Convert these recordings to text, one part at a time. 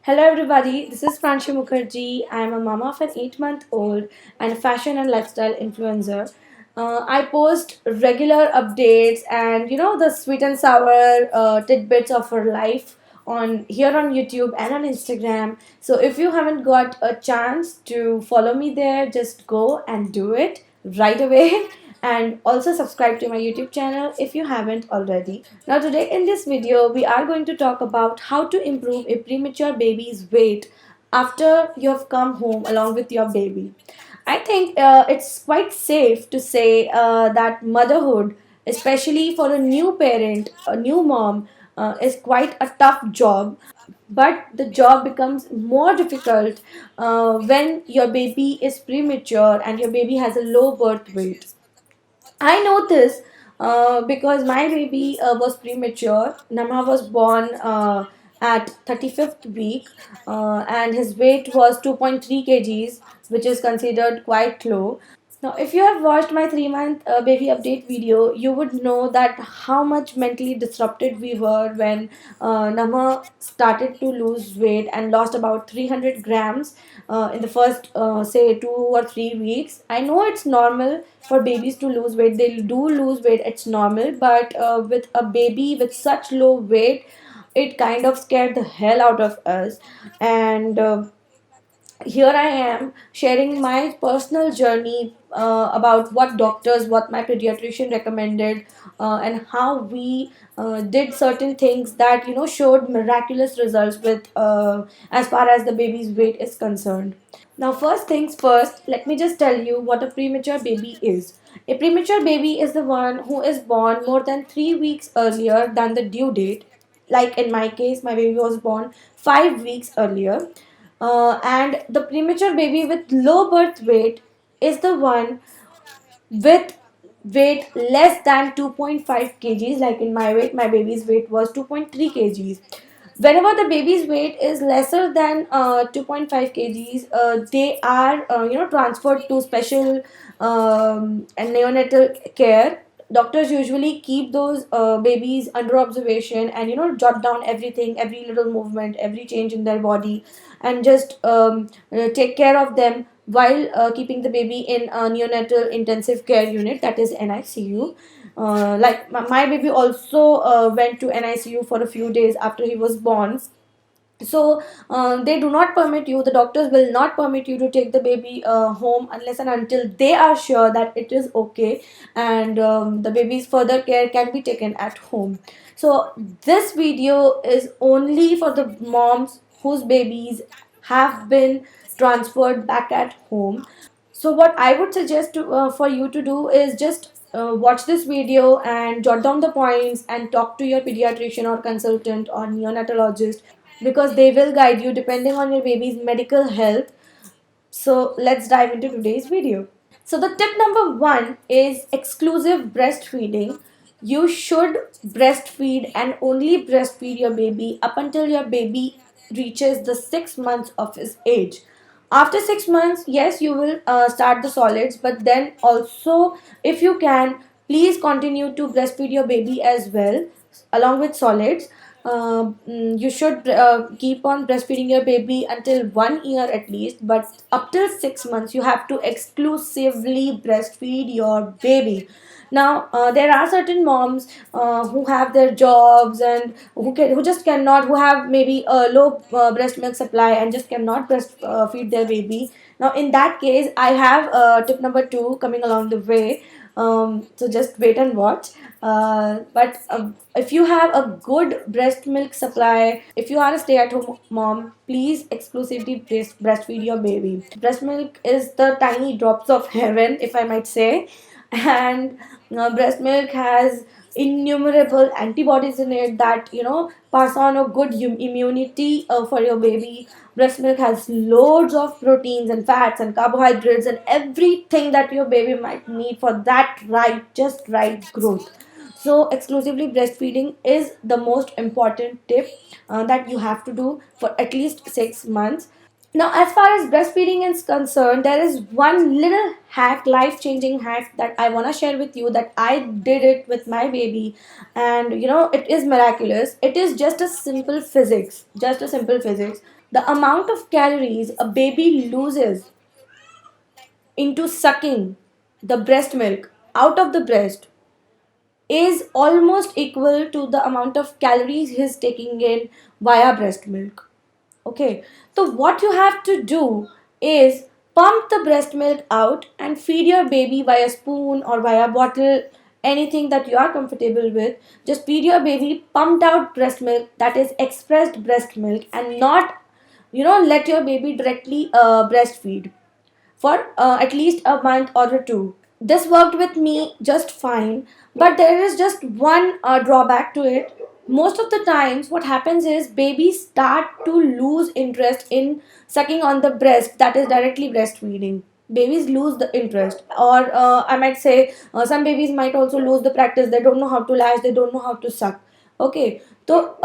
Hello everybody, this is Pranshi Mukherjee. I am a mama of an 8-month-old and a fashion and lifestyle influencer. I post regular updates and the sweet and sour tidbits of her life on here on YouTube and on Instagram. So if you haven't got a chance to follow me there, just go and do it right away. And also subscribe to my YouTube channel if you haven't already. Now today in this video we are going to talk about how to improve a premature baby's weight after you have come home along with your baby. I think it's quite safe to say that motherhood, especially for a new parent, a new mom, is quite a tough job. But the job becomes more difficult when your baby is premature and your baby has a low birth weight. I know this because my baby was premature. Nama was born at 35th week and his weight was 2.3 kgs, which is considered quite low. Now, if you have watched my 3-month baby update video, you would know that how much mentally disrupted we were when Nama started to lose weight and lost about 300 grams in the first, say, 2 or 3 weeks. I know it's normal for babies to lose weight, they do lose weight, it's normal, but with a baby with such low weight, it kind of scared the hell out of us. And here I am sharing my personal journey about what doctors, what my pediatrician recommended, and how we did certain things that showed miraculous results with as far as the baby's weight is concerned. Now, first things first, let me just tell you what a premature baby is. A premature baby is the one who is born more than 3 weeks earlier than the due date. Like in my case, my baby was born 5 weeks earlier. And the premature baby with low birth weight is the one with weight less than 2.5 kgs. Like in my weight, my baby's weight was 2.3 kgs. Whenever the baby's weight is lesser than 2.5 kgs, they are transferred to special and neonatal care. Doctors usually keep those babies under observation and jot down everything, every little movement, every change in their body, and just take care of them while keeping the baby in a neonatal intensive care unit, that is NICU. Like my baby also went to NICU for a few days after he was born. So they do not permit you, the doctors will not permit you to take the baby home unless and until they are sure that it is okay, and the baby's further care can be taken at home. So this video is only for the moms whose babies have been transferred back at home. So what I would suggest for you to do is just watch this video and jot down the points and talk to your pediatrician or consultant or neonatologist, because they will guide you depending on your baby's medical health. So let's dive into today's video. So the tip number one is exclusive breastfeeding. You should breastfeed and only breastfeed your baby up until your baby reaches the 6 months of his age. After 6 months, yes, you will start the solids, but then also, if you can, please continue to breastfeed your baby as well, along with solids. You should keep on breastfeeding your baby until 1 year at least, but up till 6 months you have to exclusively breastfeed your baby. Now there are certain moms who have their jobs and who just cannot, who have maybe a low breast milk supply and just cannot breastfeed their baby. Now in that case, I have tip number two coming along the way. So just wait and watch. But if you have a good breast milk supply, if you are a stay-at-home mom, please exclusively breastfeed your baby. Breast milk is the tiny drops of heaven, if I might say. And breast milk has innumerable antibodies in it that pass on a good immunity for your baby. Breast milk has loads of proteins and fats and carbohydrates and everything that your baby might need for that just right growth. So exclusively breastfeeding is the most important tip that you have to do for at least 6 months. Now, as far as breastfeeding is concerned, there is one little hack, life changing hack that I want to share with you that I did it with my baby, and it is miraculous. It is just a simple physics, just a simple physics. The amount of calories a baby loses into sucking the breast milk out of the breast is almost equal to the amount of calories he's taking in via breast milk. Okay, so what you have to do is pump the breast milk out and feed your baby via spoon or via bottle, anything that you are comfortable with. Just feed your baby pumped out breast milk, that is expressed breast milk, and not let your baby directly breastfeed for at least a month or two. This worked with me just fine, but there is just one drawback to it. Most of the times, what happens is babies start to lose interest in sucking on the breast, that is directly breastfeeding. Babies lose the interest, or I might say, some babies might also lose the practice. They don't know how to latch, they don't know how to suck. Okay, so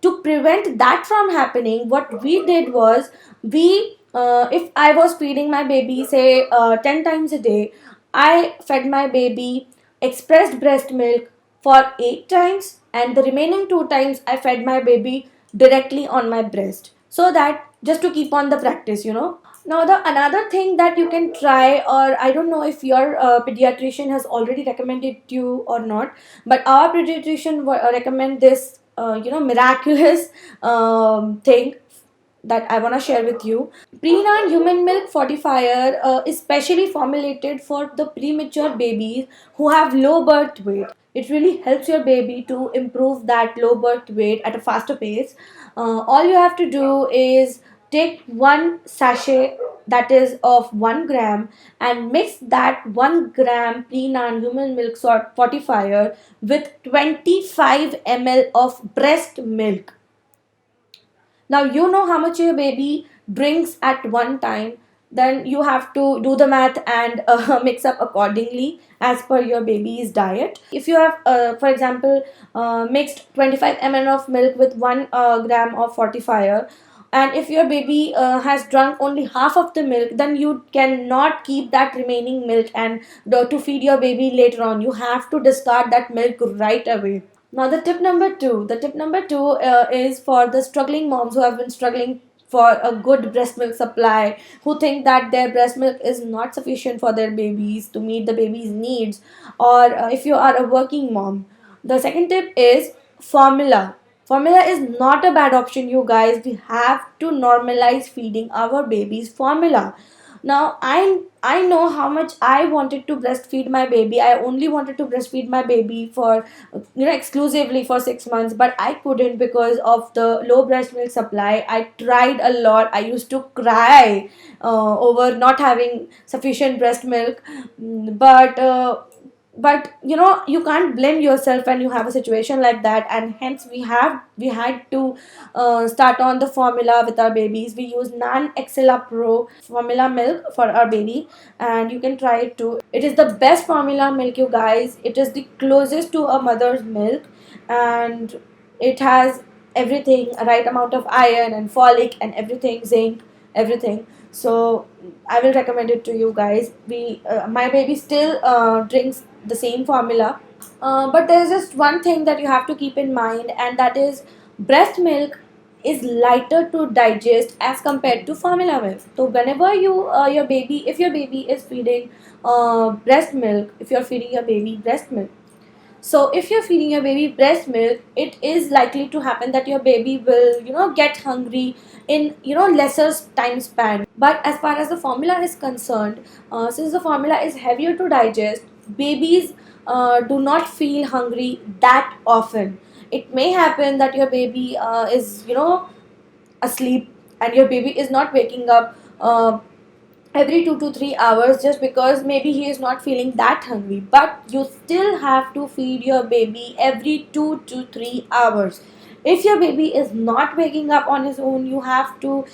to prevent that from happening, what we did was if I was feeding my baby, say 10 times a day, I fed my baby expressed breast milk for 8 times, and the remaining 2 times I fed my baby directly on my breast. So that just to keep on the practice. Now, the another thing that you can try, or I don't know if your pediatrician has already recommended you or not, but our pediatrician recommend this, miraculous thing that I want to share with you. Prenan human milk fortifier is specially formulated for the premature babies who have low birth weight. It really helps your baby to improve that low birth weight at a faster pace. All you have to do is take one sachet, that is of 1 gram, and mix that 1 gram Prenan human milk fortifier with 25 ml of breast milk. Now you know how much your baby drinks at one time, then you have to do the math and mix up accordingly as per your baby's diet. If you have for example mixed 25 ml of milk with 1 gram of fortifier, and if your baby has drunk only half of the milk, then you cannot keep that remaining milk and to feed your baby later on. You have to discard that milk right away. Now, the tip number two is for the struggling moms who have been struggling for a good breast milk supply, who think that their breast milk is not sufficient for their babies to meet the baby's needs, or if you are a working mom. The second tip is formula. Formula is not a bad option, you guys. We have to normalize feeding our babies formula. Now, I know how much I wanted to breastfeed my baby. I only wanted to breastfeed my baby for exclusively for 6 months, but I couldn't because of the low breast milk supply. I tried a lot. I used to cry over not having sufficient breast milk. But you can't blame yourself when you have a situation like that, and hence we had to start on the formula with our babies. We use Nan Excella Pro formula milk for our baby, and you can try it too. It is the best formula milk, you guys. It is the closest to a mother's milk, and it has everything, a right amount of iron and folic and everything, zinc, everything. So I will recommend it to you guys. We My baby still drinks the same formula, but there's just one thing that you have to keep in mind, and that is breast milk is lighter to digest as compared to formula milk. So whenever your baby, if your baby is feeding breast milk, if you're feeding your baby breast milk, so if you're feeding your baby breast milk, it is likely to happen that your baby will get hungry in lesser time span. But as far as the formula is concerned, since the formula is heavier to digest, babies do not feel hungry that often. It may happen that your baby is asleep, and your baby is not waking up every 2 to 3 hours, just because maybe he is not feeling that hungry, but you still have to feed your baby every 2 to 3 hours. If your baby is not waking up on his own, you have to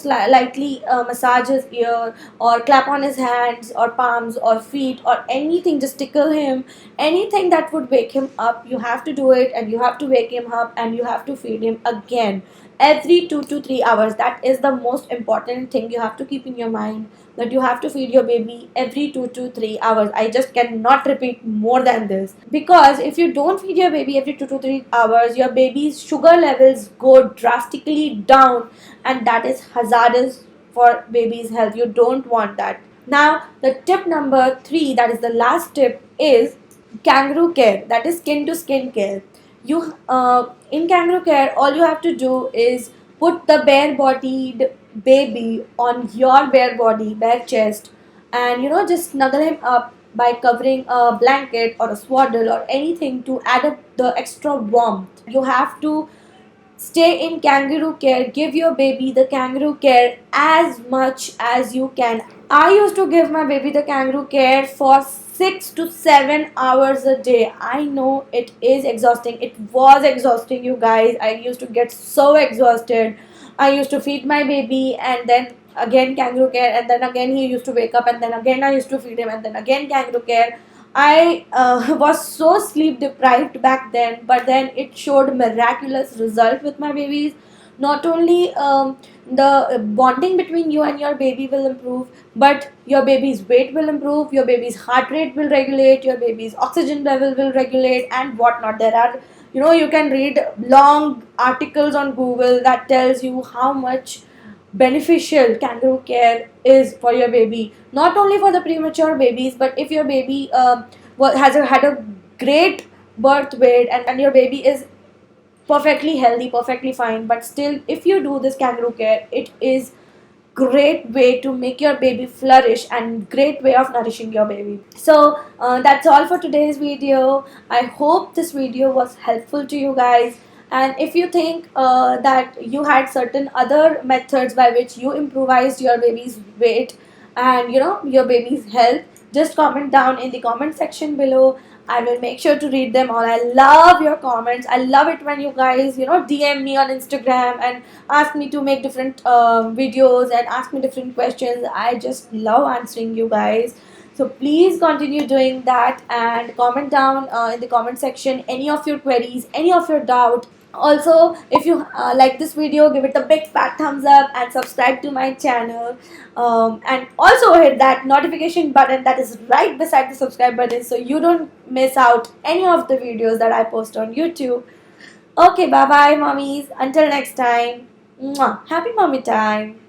lightly massage his ear, or clap on his hands or palms or feet or anything, just tickle him. Anything that would wake him up, you have to do it, and you have to wake him up, and you have to feed him again. every 2 to 3 hours. That is the most important thing you have to keep in your mind, that you have to feed your baby every 2 to 3 hours. I just cannot repeat more than this, because if you don't feed your baby every 2 to 3 hours, your baby's sugar levels go drastically down, and that is hazardous for baby's health. You don't want that. Now, the tip number three, that is the last tip, is kangaroo care. That is skin to skin care. You in kangaroo care, all you have to do is put the bare bodied baby on your bare body, bare chest, and just snuggle him up by covering a blanket or a swaddle or anything to add up the extra warmth. You have to stay in kangaroo care. Give your baby the kangaroo care as much as you can. I used to give my baby the kangaroo care for 6 to 7 hours a day. I know it is exhausting. It was exhausting, you guys. I used to get so exhausted. I used to feed my baby and then again kangaroo care, and then again he used to wake up, and then again I used to feed him, and then again kangaroo care. I was so sleep deprived back then, but then it showed miraculous result with my babies. Not only the bonding between you and your baby will improve, but your baby's weight will improve, your baby's heart rate will regulate, your baby's oxygen level will regulate, and whatnot. There are, you can read long articles on Google that tells you how much beneficial kangaroo care is for your baby, not only for the premature babies, but if your baby had a great birth weight, and your baby is perfectly healthy, perfectly fine, but still if you do this kangaroo care, it is great way to make your baby flourish and great way of nourishing your baby. So that's all for today's video. I hope this video was helpful to you guys, and if you think that you had certain other methods by which you improvised your baby's weight and your baby's health, just comment down in the comment section below. I will make sure to read them all. I love your comments. I love it when you guys DM me on Instagram and ask me to make different videos and ask me different questions. I just love answering you guys. So please continue doing that and comment down in the comment section any of your queries, any of your doubt. Also, if you like this video, give it a big fat thumbs up and subscribe to my channel, and also hit that notification button that is right beside the subscribe button, so you don't miss out any of the videos that I post on YouTube. Okay, bye bye mommies, until next time. Mwah. Happy mommy time.